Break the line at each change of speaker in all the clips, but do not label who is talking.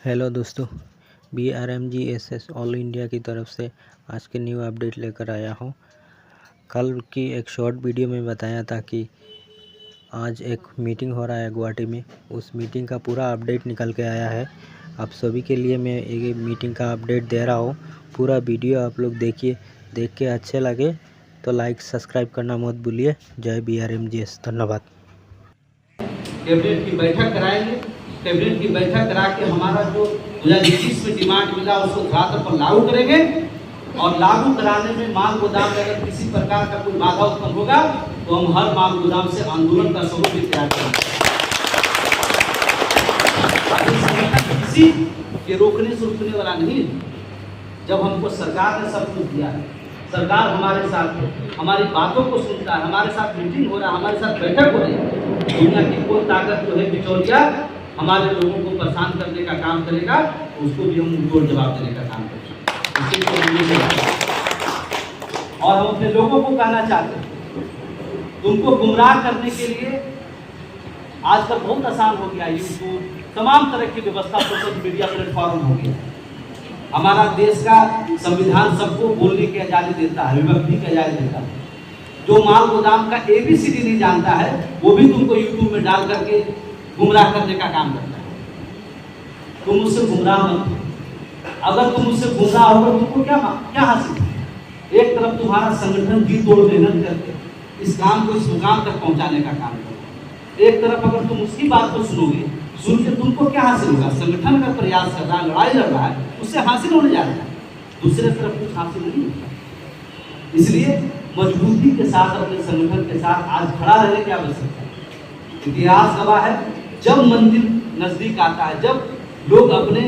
Hello दोस्तों, BRMGSS all India की तरफ से आज के न्यू अपडेट लेकर आया हूँ। कल की एक शॉर्ट वीडियो में बताया था कि आज एक मीटिंग हो रहा है गुवाहाटी में। उस मीटिंग का पूरा अपडेट निकल के आया है। आप सभी के लिए मैं एक मीटिंग का अपडेट दे रहा हूँ। पूरा वीडियो आप लोग देखिए, देख के अच्छे लगे तो लाइक सब्सक्राइब करना मत भूलिए। जय BRMGS, धन्यवाद।
कैबिनेट की बैठक कराएंगे। कैबिनेट की बैठक करा के हमारा जो 2021 में डिमांड मिला उसको धरातल पर लागू करेंगे और लागू कराने में माल गोदाम में अगर किसी प्रकार का कोई बाधा उत्पन्न होगा तो हम हर माल गोदाम से आंदोलन का स्वरूप भी तैयार करेंगे। किसी के रोकने से रुकने वाला नहीं। जब हमको सरकार ने सब कुछ दिया है, सरकार हमारे साथ है, हमारी बातों को सुनता है, हमारे साथ मीटिंग हो रहा है, हमारे साथ बैठक हो रही है। दुनिया की कोई ताकत जो है बिचौलिया हमारे लोगों को परेशान करने का काम करेगा, उसको भी हम उनको जवाब देने का काम करेंगे। और हम अपने लोगों को कहना चाहते हैं, तुमको गुमराह करने के लिए आजकल बहुत आसान हो गया। यूट्यूब तमाम तरह की व्यवस्था, सोशल मीडिया प्लेटफॉर्म हो गया। हमारा देश का संविधान सबको बोलने की आजादी देता है, विभक्ति की आजादी देता है। जो माल गोदाम का ABCD नहीं जानता है वो भी तुमको यूट्यूब में डाल करके गुमराह करने का काम करता है। तुम उससे गुमराह मत हो। अगर तुम उससे गुमराह होगा तुमको क्या हासिल? एक तरफ तुम्हारा संगठन जी तोड़ मेहनत करके इस काम को इस मुकाम तक पहुंचाने का काम करता है। एक तरफ अगर तुम उसकी बात को सुनोगे, सुन के तुमको क्या हासिल होगा? संगठन का प्रयास कर रहा है, लड़ाई लड़ रहा है, उससे हासिल होने जा रहा है। दूसरे तरफ कुछ हासिल नहीं होता। इसलिए मजबूती के साथ अपने संगठन के साथ आज खड़ा रहने की आवश्यकता है। इतिहास गवाह है, जब मंजिल नजदीक आता है, जब लोग अपने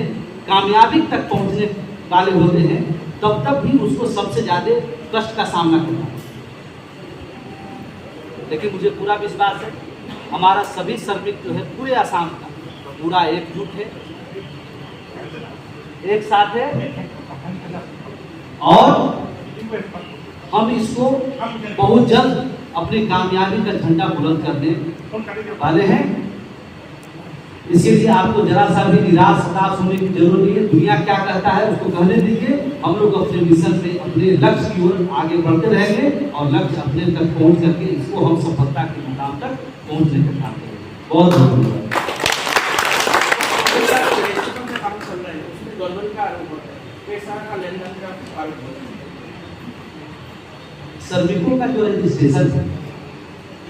कामयाबी तक पहुंचने वाले होते हैं, तब भी उसको सबसे ज्यादा कष्ट का सामना करना है। लेकिन मुझे पूरा विश्वास है हमारा सभी श्रमिक जो है पूरे आसाम का पूरा एकजुट है, एक साथ है और हम इसको बहुत जल्द अपनी कामयाबी का झंडा बुलंद करने वाले हैं। इसके लिए आपको जरा सा भी निराश हताश होने की जरूरत नहीं है। दुनिया क्या कहता है उसको कहने दीजिए। हम लोग अपने मिशन पे, अपने लक्ष्य की ओर आगे बढ़ते रहेंगे और लक्ष्य अपने तक पहुंच करके इसको हम सफलता के मुकाम तक पहुंचने का काम करेंगे। बहुत बहुत धन्यवाद। श्रमिकों का जो रजिस्ट्रेशन है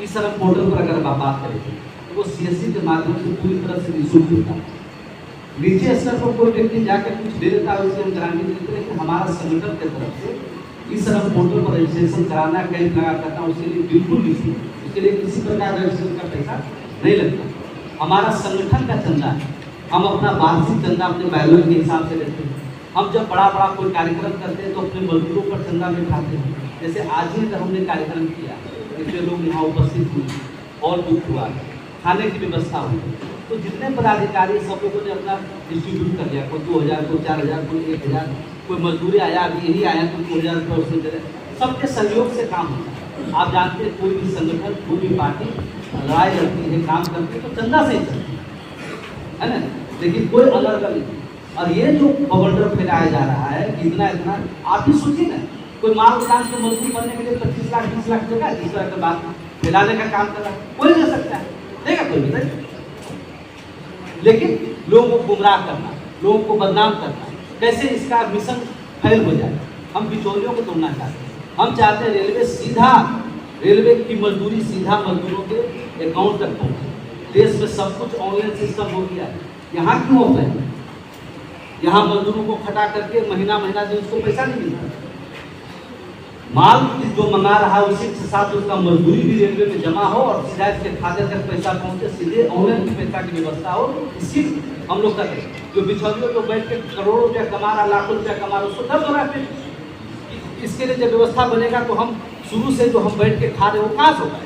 इस श्रम पोर्टल पर अगर आप बात करें तो वो CSC के माध्यम से पूरी तरह से निःशुल्क होता है। नीचे स्तर पर कोई व्यक्ति जाकर कुछ दे देता है, उससे हम गारंटी देते हैं कि हमारा संगठन की तरफ से इस श्रम पोर्टल पर रजिस्ट्रेशन कराना, कैंप लगा करना उसके लिए बिल्कुल नहीं, उसके लिए किसी प्रकार रजिस्ट्रेशन का पैसा नहीं लगता। हमारा संगठन का चंदा है, हम अपना वार्षिक चंदा अपने बैलों के हिसाब से लेते हैं। हम जब बड़ा कोई कार्यक्रम करते हैं तो अपने मजदूरों पर चंदा में उठाते हैं। जैसे आज ही हमने कार्यक्रम किया, इतने लोग यहाँ उपस्थित हुए और दुख हुआ, खाने की व्यवस्था हुई, तो जितने पदाधिकारी सब लोगों ने अपना डिस्ट्रीब्यूट कर दिया। कोई 2000, कोई 4000, कोई 1000, कोई मजदूरी आया, अभी यही आया तो 2000 रुपये उसमें दे रहे। सबके सहयोग से काम होता है। आप जानते हैं कोई भी संगठन, कोई भी पार्टी लड़ाई लड़ती है, काम करती है तो चंदा से ही चलती है ना, लेकिन कोई अलग नहीं। और ये जो बवंडर फैलाया जा रहा है इतना आप ही सोचिए ना, कोई माल गोदाम के मजदूर बनने के लिए 25 लाख 20 लाख देगा, इस तरह का बात फैलाने का काम कर रहा है। कोई दे सकता है, देगा कोई भी, लेकिन लोगों को गुमराह करना, लोगों को बदनाम करना, कैसे इसका मिशन फेल हो जाए। हम बिचौलियों को तोड़ना चाहते हैं। हम चाहते हैं रेलवे की मजदूरी सीधा मजदूरों के अकाउंट तक पहुंचे। देश में सब कुछ ऑनलाइन सिस्टम हो गया है, यहाँ क्यों ऑफलाइन? यहाँ मजदूरों को खटा करके महीना जो उसको पैसा नहीं मिलता। माल जो मंगा रहा है उसी के साथ उसका मजदूरी भी रेलवे में जमा हो और सीधा इसके खाते तक पैसा पहुंचे, सीधे ऑनलाइन की पैसा की व्यवस्था हो। इसी हम लोग करते हैं। जो बिचौलियों को बैठ के करोड़ों रुपया कमा रहा, लाखों रुपया कमा रहा, उसको दर्द हो रहा है। फिर इसके लिए जब व्यवस्था बनेगा तो हम शुरू से जो हम बैठ के खा रहे वो कहाँ से होगा।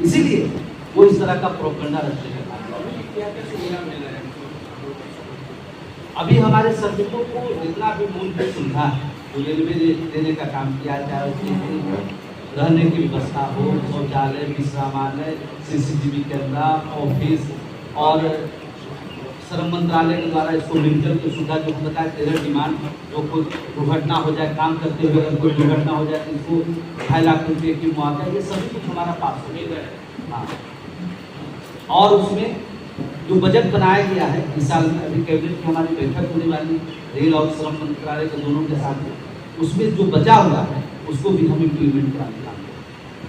इसीलिए वो इस तरह का प्रोपेगेंडा रचने का अभी हमारे श्रमिकों को जितना भी मूलभूत सुविधा है रेलवे देने का काम किया जाए, उसमें रहने की व्यवस्था हो, शौचालय, विश्रामालय, CCTV कैमरा, ऑफिस और श्रम मंत्रालय के द्वारा इसको मेडिकल की सुविधा जो हम बताए 13 डिमांड, जो कोई दुर्घटना हो जाए काम करते हुए अगर कोई दुर्घटना हो जाए तो इसको 2.5 लाख रुपये की मुआवजा, ये सभी कुछ हमारा पास हो गया है। हाँ, और उसमें जो बजट बनाया गया है इस साल में, अभी कैबिनेट की हमारी बैठक होने वाली रेल और श्रम मंत्रालय के दोनों के साथ में, उसमें जो बचा हुआ है उसको भी हम इम्प्लीमेंट कराने का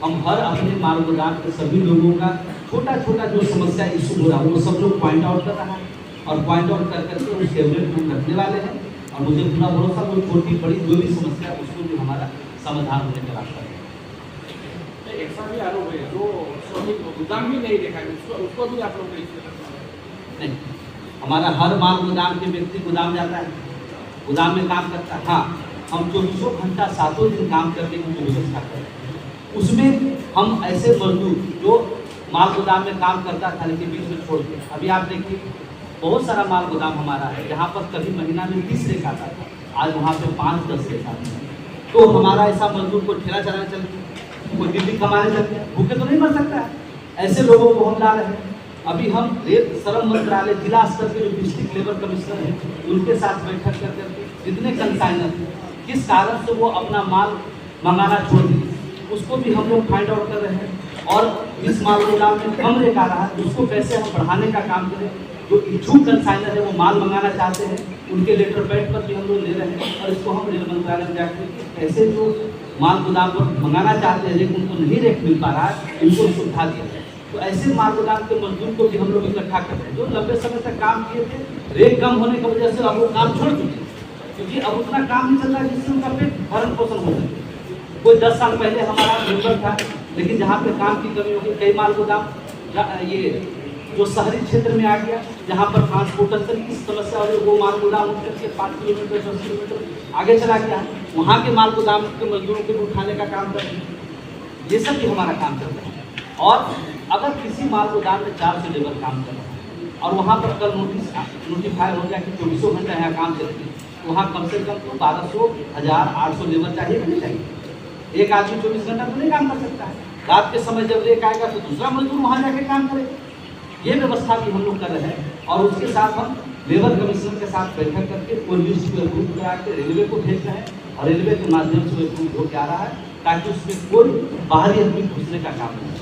हम हर अपने माल गोदाम के सभी लोगों का छोटा छोटा जो समस्या इशू हो रहा है वो सब लोग पॉइंट आउट कर रहा है और पॉइंट आउट कर करके उस कैबिनेट में रखने वाले हैं। और मुझे पूरा भरोसा वो छोटी बड़ी जो भी समस्या है उसको भी हमारा समाधान होने का रास्ता है।
ऐसा भी आरोप है जो श्रमिक गोदाम भी नहीं देखा उसको भी आप लोग
नहीं, हमारा हर माल गोदाम के व्यक्ति गोदाम जाता है, गोदाम में काम करता है। हाँ, हम 24 घंटा 7 दिन काम करने की जो व्यवस्था करें, उसमें हम ऐसे मजदूर जो माल गोदाम में काम करता था लेकिन बीच में छोड़ के, अभी आप देखिए बहुत सारा माल गोदाम हमारा है जहाँ पर कभी महीना में 30 रेक आता था, आज वहाँ पे 5-10 रेक आते हैं। तो हमारा ऐसा मजदूर को ठेला चलाने चलते, कोई दिल्ली कमाने चलते, भूखे तो नहीं मर सकता है, ऐसे लोगों को हम ला रहे हैं। अभी हम रेल श्रम मंत्रालय जिला स्तर के जो डिस्ट्रिक्ट लेबर कमिश्नर हैं उनके साथ बैठक कर करके जितने कंसाइनर किस कारण से वो अपना माल मंगाना छोड़ दिए उसको भी हम लोग फाइंड आउट कर रहे हैं। और इस माल गोदाम में कम रेट आ रहा है उसको कैसे हम बढ़ाने का काम करें। जो इच्छुक कंसाइनर है वो माल मंगाना चाहते हैं उनके लेटर पैड पर भी हम लोग ले रहे हैं और इसको हम रेल मंत्रालय में जाकर ऐसे जो माल गोदाम पर मंगाना चाहते हैं लेकिन उनको नहीं रेट मिल पा रहा है इनको सुविधा दिया जाए। तो ऐसे माल गोदाम के मजदूर को भी हम लोग इकट्ठा कर रहे हैं जो लंबे समय तक काम किए थे, रेट कम होने की वजह से अब वो काम छोड़ चुके हैं क्योंकि अब उतना काम नहीं चल रहा है जिससे उनका पेट भरण पोषण हो सके। कोई 10 साल पहले हमारा मेंबर था लेकिन जहाँ पे काम की कमी होगी कई माल गोदाम ये जो शहरी क्षेत्र में आ गया जहाँ पर ट्रांसपोर्टेशन की समस्या हो रही है वो माल गोदाम उठ करके 5 किलोमीटर 10 किलोमीटर आगे चला गया है, वहाँ के माल गोदाम के मजदूरों को उठाने का काम कर रहे हैं। ये सब भी हमारा काम चल रहा है। और अगर किसी माल गोदाम में 400 लेबर काम कर रहा है और वहाँ पर कल नोटिफाई हो गया कि 24 घंटा यहाँ काम चलेगी, वहाँ कम से कम तो 1200, 1000, 800 लेबर चाहिए कि नहीं चाहिए। एक आदमी 24 घंटा तो नहीं काम कर सकता है, रात के समय जब रेक आएगा तो दूसरा मजदूर वहाँ जाके काम करेगा। ये व्यवस्था भी हम लोग कर रहे हैं और उसके साथ हम लेबर कमिश्नर के साथ बैठक करके कोई लिस्ट को अप्रूव करा के रेलवे को भेज रहे हैं और रेलवे के माध्यम से अप्रूव हो जा रहा है ताकि उसमें कोई बाहरी आदमी घुसने का काम नहीं।